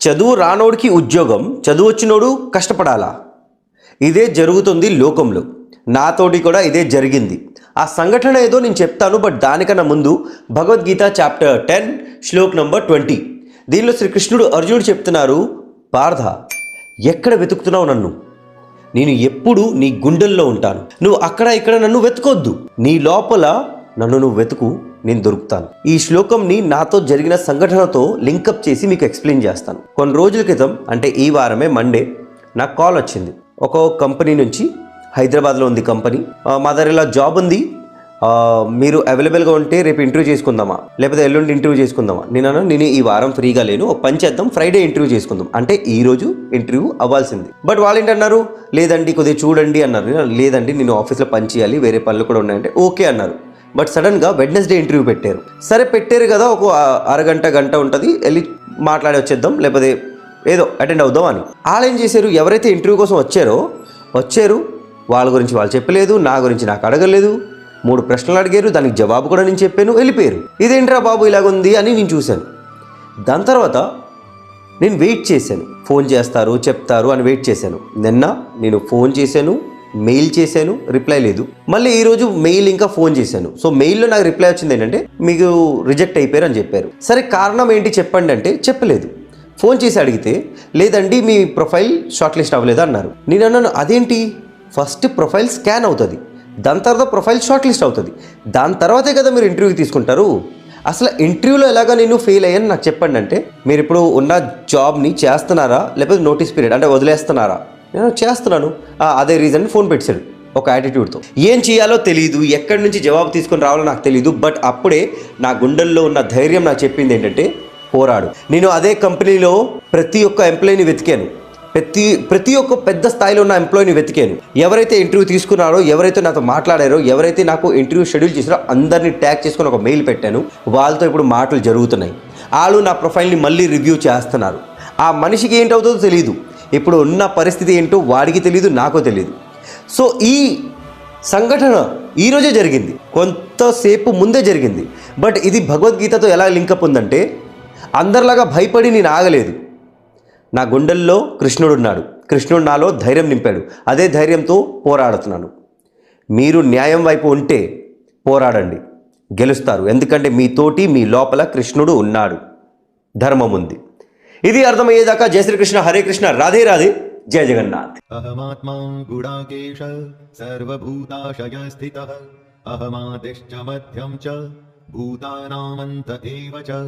చదువు రానోడికి ఉద్యోగం, చదువు వచ్చినోడు కష్టపడాలా? ఇదే జరుగుతుంది లోకంలో. నాతోటి కూడా ఇదే జరిగింది. ఆ సంఘటన ఏదో నేను చెప్తాను, బట్ దానికన్నా ముందు భగవద్గీత చాప్టర్ 10 శ్లోక్ నంబర్ 20. దీనిలో శ్రీకృష్ణుడు అర్జునుడు చెప్తున్నారు, పార్థ, ఎక్కడ వెతుకుతున్నావు నన్ను? నేను ఎప్పుడు నీ గుండెల్లో ఉంటాను. నువ్వు అక్కడ ఇక్కడ నన్ను వెతుకొద్దు, నీ లోపల నన్ను నువ్వు వెతుకు, నేను దొరుకుతాను. ఈ శ్లోకంని నాతో జరిగిన సంఘటనతో లింకప్ చేసి మీకు ఎక్స్ప్లెయిన్ చేస్తాను. కొన్ని రోజుల క్రితం, అంటే ఈ వారమే మండే, నాకు కాల్ వచ్చింది. ఒక కంపెనీ నుంచి, హైదరాబాద్లో ఉంది కంపెనీ. మా దగ్గర ఇలా జాబ్ ఉంది, మీరు అవైలబుల్గా ఉంటే రేపు ఇంటర్వ్యూ చేసుకుందామా, లేకపోతే ఎల్లుండి ఇంటర్వ్యూ చేసుకుందామా? నేను ఈ వారం ఫ్రీగా లేను, ఒక పని చేద్దాం, ఫ్రైడే ఇంటర్వ్యూ చేసుకుందాం. అంటే ఈ రోజు ఇంటర్వ్యూ అవ్వాల్సింది. బట్ వాళ్ళు ఏంటన్నారు, లేదండి కొద్దిగా చూడండి అన్నారు. లేదండి నేను ఆఫీస్లో పని చేయాలి, వేరే పనులు కూడా ఉన్నాయంటే ఓకే అన్నారు. బట్ సడన్గా వెడ్నెస్డే ఇంటర్వ్యూ పెట్టారు. సరే పెట్టారు కదా, ఒక గంట ఉంటుంది, వెళ్ళి మాట్లాడి వచ్చేద్దాం, లేకపోతే ఏదో అటెండ్ అవుదాం అని. వాళ్ళు ఏం చేశారు, ఎవరైతే ఇంటర్వ్యూ కోసం వచ్చారు, వాళ్ళ గురించి వాళ్ళు చెప్పలేదు, నా గురించి నాకు అడగలేదు. 3 ప్రశ్నలు అడిగారు, దానికి జవాబు కూడా నేను చెప్పాను, వెళ్ళిపోయారు. ఇదేంట్రా బాబు ఇలాగుంది అని నేను చూశాను. దాని తర్వాత నేను వెయిట్ చేశాను, ఫోన్ చేస్తారు చెప్తారు అని వెయిట్ చేశాను. నిన్న నేను ఫోన్ చేశాను, మెయిల్ చేశాను, రిప్లై లేదు. మళ్ళీ ఈరోజు మెయిల్ ఇంకా ఫోన్ చేశాను. సో మెయిల్లో నాకు రిప్లై వచ్చింది ఏంటంటే, మీకు రిజెక్ట్ అయిపోయారు అని చెప్పారు. సరే కారణం ఏంటి చెప్పండి అంటే చెప్పలేదు. ఫోన్ చేసి అడిగితే, లేదండి మీ ప్రొఫైల్ షార్ట్ లిస్ట్ అవ్వలేదు అన్నారు. నేను అన్నాను, అదేంటి, ఫస్ట్ ప్రొఫైల్ స్కాన్ అవుతుంది, దాని తర్వాత ప్రొఫైల్ షార్ట్ లిస్ట్ అవుతుంది, దాని తర్వాతే కదా మీరు ఇంటర్వ్యూకి తీసుకుంటారు. అసలు ఇంటర్వ్యూలో ఎలాగా నేను ఫెయిల్ అయ్యాను నాకు చెప్పండి అంటే, మీరు ఇప్పుడు ఉన్న జాబ్ని చేస్తున్నారా, లేకపోతే నోటీస్ పీరియడ్ అంటే వదిలేస్తున్నారా? నేను చేస్తున్నాను. అదే రీజన్ ఫోన్ పెట్టాడు ఒక యాటిట్యూడ్తో. ఏం చేయాలో తెలియదు, ఎక్కడి నుంచి జవాబు తీసుకొని రావాలో నాకు తెలియదు. బట్ అప్పుడే నా గుండెల్లో ఉన్న ధైర్యం నాకు చెప్పింది ఏంటంటే, పోరాడు. నేను అదే కంపెనీలో ప్రతి ఒక్క ఎంప్లాయీని వెతికాను, ప్రతి ఒక్క పెద్ద స్థాయిలో ఉన్న ఎంప్లాయీని వెతికాను. ఎవరైతే ఇంటర్వ్యూ తీసుకున్నారో, ఎవరైతే నాతో మాట్లాడారో, ఎవరైతే నాకు ఇంటర్వ్యూ షెడ్యూల్ చేసారో అందరినీ ట్యాగ్ చేసుకొని ఒక మెయిల్ పెట్టాను. వాళ్ళతో ఇప్పుడు మాటలు జరుగుతున్నాయి. వాళ్ళు నా ప్రొఫైల్ని మళ్ళీ రివ్యూ చేస్తున్నారు. ఆ మనిషికి ఏంటవుతుందో తెలియదు, ఇప్పుడు ఉన్న పరిస్థితి ఏంటో వాడికి తెలియదు, నాకు తెలియదు. సో ఈ సంఘటన ఈరోజే జరిగింది, కొంతసేపు ముందే జరిగింది. బట్ ఇది భగవద్గీతతో ఎలా లింకప్ ఉందంటే, అందరిలాగా భయపడి నేను ఆగలేదు. నా గుండెల్లో కృష్ణుడు ఉన్నాడు, కృష్ణుడు నాలో ధైర్యం నింపాడు. అదే ధైర్యంతో పోరాడుతున్నాను. మీరు న్యాయం వైపు ఉంటే పోరాడండి, గెలుస్తారు. ఎందుకంటే మీతోటి మీ లోపల కృష్ణుడు ఉన్నాడు, ధర్మం ఉంది. ఇది అర్థమయ్యేదాకా జయ శ్రీకృష్ణ, హరే కృష్ణ, రాధే రాధే, జయ జగన్నాథ్. అహమాత్మా గుడాకేశ సర్వభూతాశయ స్థితః అహమాదిశ్చ మధ్యం చ భూతానామంత ఏవ చ.